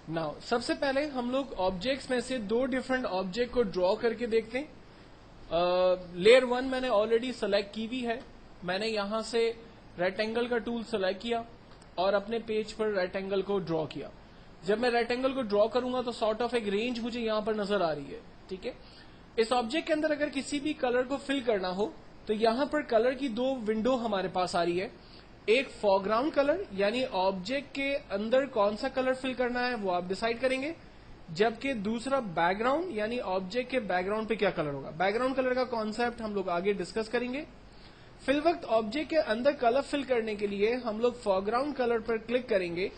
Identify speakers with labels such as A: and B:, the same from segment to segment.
A: Now सबसे पहले हम लोग ऑब्जेक्ट्स में से दो डिफरेंट ऑब्जेक्ट को ड्रॉ करके देखते हैं. लेयर 1 मैंने ऑलरेडी सेलेक्ट की हुई है. मैंने यहां से रेक्टेंगल का टूल सेलेक्ट किया और अपने पेज पर रेक्टेंगल को ड्रॉ किया. जब मैं रेक्टेंगल को ड्रॉ करूंगा तो सॉर्ट ऑफ एक रेंज मुझे यहां पर नजर आ रही है. ठीक है. इस ऑब्जेक्ट के अंदर अगर किसी भी कलर को फिल करना हो तो यहां पर कलर की दो विंडो हमारे पास आ रही है. एक फोरग्राउंड कलर यानी ऑब्जेक्ट के अंदर कौन सा कलर फिल करना है वो आप डिसाइड करेंगे, जबकि दूसरा बैकग्राउंड यानी ऑब्जेक्ट के बैकग्राउंड पे क्या कलर होगा. बैकग्राउंड कलर का कॉन्सेप्ट हम लोग आगे डिस्कस करेंगे. फिल वक्त ऑब्जेक्ट के अंदर कलर फिल करने के लिए हम लोग फोरग्राउंड कलर पर क्लिक करेंगे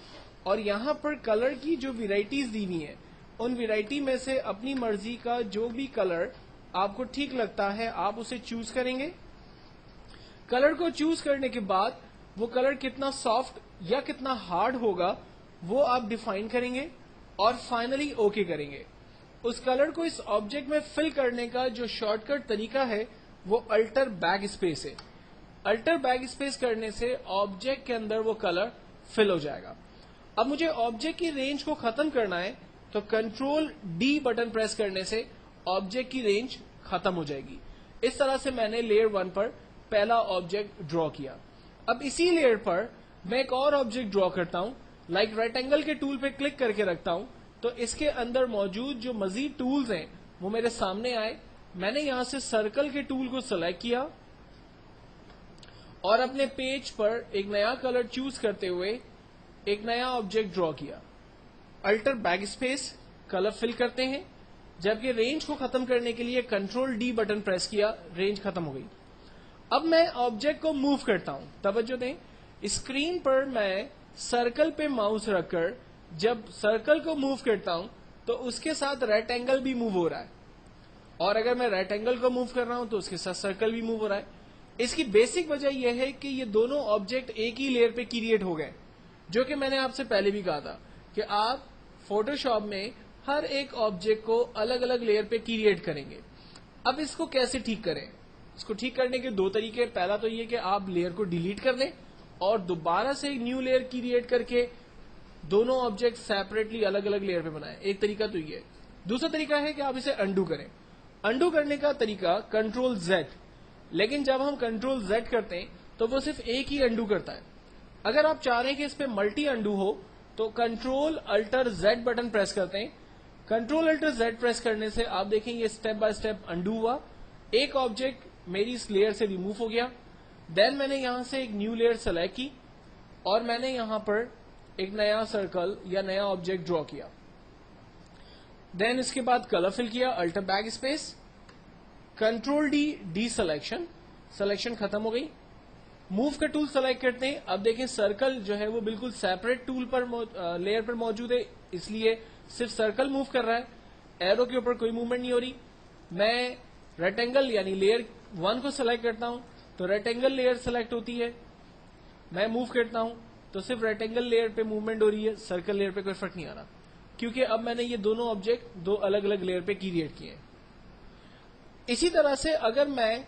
A: और यहां पर कलर की जो वेराइटीज दी हुई है उन वेराइटी में से अपनी मर्जी का जो भी कलर आपको ठीक लगता है आप उसे चूज करेंगे. कलर को चूज करने के बाद वो कलर कितना सॉफ्ट या कितना हार्ड होगा वो आप डिफाइन करेंगे और फाइनली ओके करेंगे. उस कलर को इस ऑब्जेक्ट में फिल करने का जो शॉर्टकट तरीका है वो अल्टर बैक स्पेस है. अल्टर बैक स्पेस करने से ऑब्जेक्ट के अंदर वो कलर फिल हो जाएगा. अब मुझे ऑब्जेक्ट की रेंज को खत्म करना है तो कंट्रोल डी बटन प्रेस करने से ऑब्जेक्ट की रेंज खत्म हो जाएगी. इस तरह से मैंने लेयर 1 पर पहला ऑब्जेक्ट ड्रॉ किया. अब इसी लेयर पर मैं एक और ऑब्जेक्ट ड्रॉ करता हूं. लाइक रेक्टेंगल के टूल पे क्लिक करके रखता हूं तो इसके अंदर मौजूद जो मजीद टूल्स हैं वो मेरे सामने आए. मैंने यहां से सर्कल के टूल को सिलेक्ट किया और अपने पेज पर एक नया कलर चूज करते हुए एक नया ऑब्जेक्ट ड्रॉ किया. Alt backspace colour fill करते हैं, जबकि रेंज को खत्म करने के लिए कंट्रोल डी बटन प्रेस किया, रेंज खत्म हो गई. अब मैं ऑब्जेक्ट को मूव करता हूं. तवज्जो दें, स्क्रीन पर मैं सर्कल पे माउस रखकर जब सर्कल को मूव करता हूं तो उसके साथ रेक्टेंगल भी मूव हो रहा है, और अगर मैं रेक्टेंगल को मूव कर रहा हूं तो उसके साथ सर्कल भी मूव हो रहा है. इसकी बेसिक वजह यह है कि ये दोनों ऑब्जेक्ट एक ही लेयर पे क्रिएट हो गए, जो कि मैंने आपसे पहले भी कहा था कि आप फोटोशॉप में हर एक ऑब्जेक्ट को अलग अलग लेयर पे क्रिएट करेंगे. अब इसको कैसे ठीक करें? इसको ठीक करने के दो तरीके. पहला तो ये कि आप लेयर को डिलीट कर दें और दोबारा से एक न्यू लेयर क्रिएट करके दोनों ऑब्जेक्ट सेपरेटली अलग अलग लेयर पे बनाएं. एक तरीका तो ये है. दूसरा तरीका है कि आप इसे अंडू करें. अंडू करने का तरीका कंट्रोल जेड, लेकिन जब हम कंट्रोल जेड करते हैं तो वो सिर्फ एक ही अंडू करता है. अगर आप चाह रहे हैं कि इस पे मल्टी अंडू हो तो control alter Z button press करते हैं. कंट्रोल अल्टर जेड प्रेस करने से आप देखेंगे ये स्टेप बाय स्टेप अंडू हुआ. एक ऑब्जेक्ट मेरी इस लेयर से रिमूव हो गया. देन मैंने यहां से एक न्यू लेयर सेलेक्ट की और मैंने यहां पर एक नया सर्कल या नया ऑब्जेक्ट ड्रॉ किया. देन इसके बाद कलर फिल किया, alt back space, control D selection, selection खत्म हो गई. मूव का टूल सेलेक्ट करते हैं. अब देखें सर्कल जो है वो बिल्कुल सेपरेट टूल पर लेयर पर मौजूद है, इसलिए सिर्फ सर्कल मूव कर रहा है, एरो के ऊपर कोई मूवमेंट नहीं हो रही. मैं रेक्टेंगल यानी लेयर 1 को सिलेक्ट करता हूं तो रेक्टेंगल लेयर सेलेक्ट होती है. मैं मूव करता हूं तो सिर्फ रेक्टेंगल लेयर पे मूवमेंट हो रही है, सर्कल लेयर पे कोई फर्क नहीं आ रहा, क्योंकि अब मैंने ये दोनों ऑब्जेक्ट दो अलग अलग लेयर पे क्रिएट किए हैं. इसी तरह से अगर मैं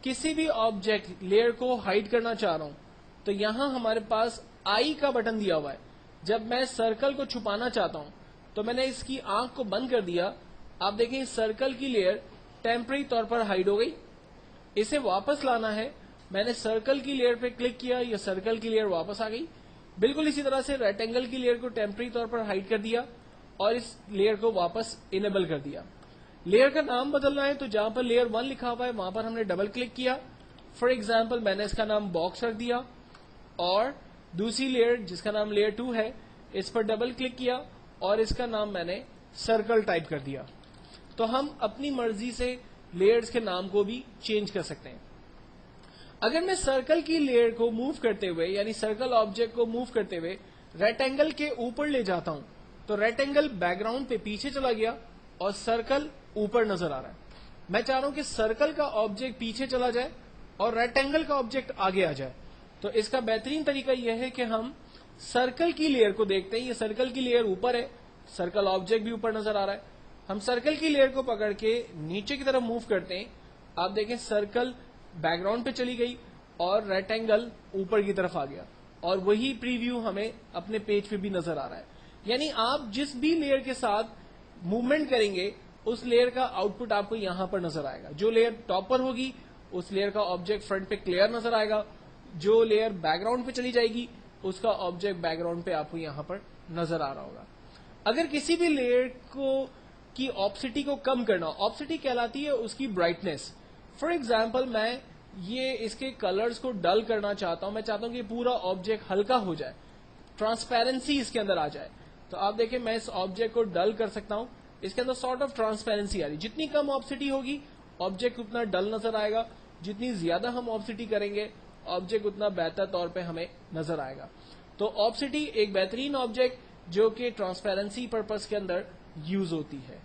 A: किसी भी ऑब्जेक्ट लेयर को हाइड करना चाह रहा हूं तो यहां हमारे पास आई का बटन दिया हुआ है. जब मैं सर्कल को छुपाना चाहता हूं तो मैंने इसकी आंख को बंद कर दिया. आप देखें सर्कल की लेयर टेम्पररी तौर पर हाइड हो गई. इसे वापस लाना है, मैंने सर्कल की लेयर पे क्लिक किया, ये सर्कल की लेयर वापस आ गई. बिल्कुल इसी तरह से रेक्टेंगल की लेयर को टेम्पररी तौर पर हाइड कर दिया और इस लेयर को वापस इनेबल कर दिया. लेयर का नाम बदलना है तो जहां पर लेयर 1 लिखा हुआ है वहां पर हमने डबल क्लिक किया. फॉर एग्जाम्पल मैंने इसका नाम बॉक्स रख दिया और दूसरी लेयर जिसका नाम लेयर 2 है इस पर डबल क्लिक किया और इसका नाम मैंने सर्कल टाइप कर दिया. तो हम अपनी मर्जी से लेयर्स के नाम को भी चेंज कर सकते हैं. अगर मैं सर्कल की लेयर को मूव करते हुए यानी सर्कल ऑब्जेक्ट को मूव करते हुए रेक्टेंगल के ऊपर ले जाता हूं तो रेक्टेंगल बैकग्राउंड पे पीछे चला गया और सर्कल ऊपर नजर आ रहा है. मैं चाह रहा हूं कि सर्कल का ऑब्जेक्ट पीछे चला जाए और रेक्टेंगल का ऑब्जेक्ट आगे आ जाए. तो इसका बेहतरीन तरीका यह है कि हम सर्कल की लेयर को देखते हैं. ये सर्कल की लेयर ऊपर है, सर्कल ऑब्जेक्ट भी ऊपर नजर आ रहा है. हम सर्कल की लेयर को पकड़ के नीचे की तरफ मूव करते हैं. आप देखें सर्कल बैकग्राउंड पे चली गई और रेक्टेंगल ऊपर की तरफ आ गया और वही प्रीव्यू हमें अपने पेज पे भी नजर आ रहा है. یعنی آپ جس بھی لیئر کے ساتھ موومنٹ کریں گے اس لیئر کا آؤٹ پٹ آپ کو یہاں پر نظر آئے گا. جو لیئر ٹاپ پر ہوگی اس لیئر کا آبجیکٹ فرنٹ پہ کلیئر نظر آئے گا, جو لیئر بیک گراؤنڈ پہ چلی جائے گی اس کا آبجیکٹ بیک گراؤنڈ پہ آپ کو یہاں پر نظر آ رہا ہوگا. اگر کسی بھی لیئر کی آپسٹی کو کم کرنا, آپسٹی کہلاتی ہے اس کی برائٹنس. فار ایگزامپل میں یہ اس کے کلرز کو ڈل کرنا چاہتا ہوں, میں چاہتا ہوں کہ پورا آبجیکٹ ہلکا ہو جائے, ٹرانسپیرنسی اس کے اندر آ جائے. تو آپ دیکھیں میں اس آبجیکٹ کو ڈل کر سکتا ہوں, اس کے اندر سارٹ آف ٹرانسپیرنسی آ رہی. جتنی کم آپسٹی ہوگی آبجیکٹ اتنا ڈل نظر آئے گا, جتنی زیادہ ہم آپسٹی کریں گے آبجیکٹ اتنا بہتر طور پہ ہمیں نظر آئے گا. تو آپسٹی ایک بہترین آبجیکٹ جو کہ ٹرانسپیرنسی پرپز کے اندر یوز ہوتی ہے.